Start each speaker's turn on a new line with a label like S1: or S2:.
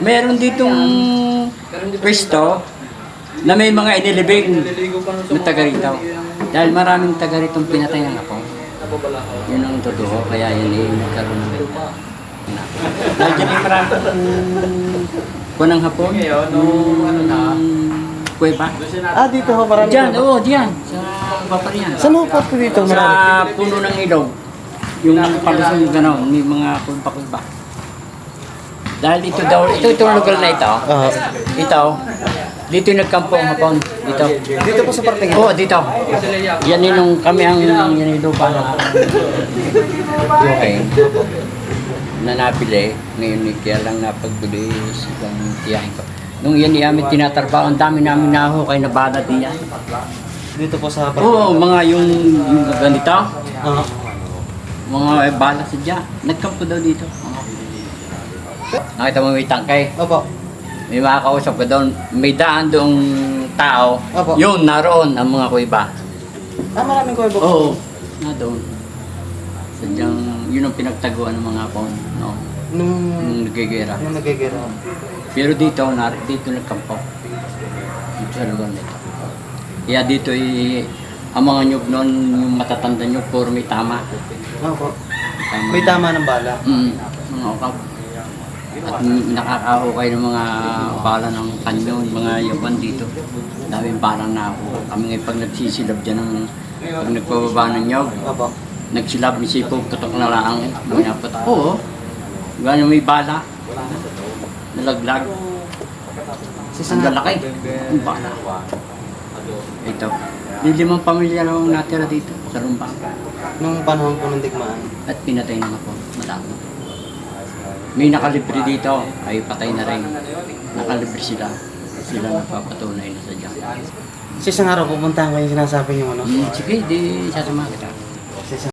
S1: Meron ditong pwesto na may mga inilibing na taga rito. Dahil maraming taga ritong pinatay ng Hapon. Yun ang totoo, kaya yun nagkaroon ng dahil dyan ay maraming kunang Hapon, kuweba.
S2: Ah, dito ho marami.
S1: Diyan, oo, diyan, sa Paparian.
S2: Saan ho po dito?
S1: Sa puno ng ilog. Yung palusong gano'n, may mga kuweba-kuweba. Dahil ito daw, itong lugar na ito, ito, dito yung nagkampo ang Hapon. Dito.
S2: Dito po sa parting ito?
S1: Oo, dito. Yan yung kami ang yan yung lupa na okay. Na napili, ngayon kaya lang napagbili silang tiyahin ko. Nung yan namin tinatrabaho, ang dami namin nahukay na bala diyan.
S2: Dito po sa parting?
S1: Oo, mga yung ganito. Mga bala sadya. Nagkampo daw dito. Nakita mo may tangkay.
S2: Opo.
S1: May makakausap ka doon. May daan doong tao.
S2: Opo.
S1: Yun, naroon ang mga kuweba.
S2: Ah, maraming kuweba po?
S1: Oo, na doon. Sadyang yun ang pinagtaguan ng mga Hapon. No? Nung nagigera.
S2: Nung nagigera.
S1: Pero dito nagkampo. Dito sa lugar nito. Kaya dito ang mga nyug noon, yung matatanda nyug, puro may tama.
S2: Opo. May tama ng bala?
S1: Mga ukap. At nakakahukay ng mga bala ng kanyon, mga yaban dito. Daming balang na ako. Kami ngayon pag nagsisilab dyan, pag nagpababa ng nyog,
S2: Opo.
S1: nagsilab ni Sipog, tutok na lang. Minapat ako. Gano'n may bala. Nalaglag. Ang lalaki. Ang bala. Ito. Yung 5 pamilya lang natira dito sa Rumba.
S2: Nung panahon po ng digmaan?
S1: At pinatay na ako. Madami. May nakalibre dito, ay patay na rin. Nakalibre sila. Sila napapatunay na sa Diyos.
S2: Sa isang araw pupuntahan ko yung sinasabi niyo ano?
S1: Sige, di sasama kita.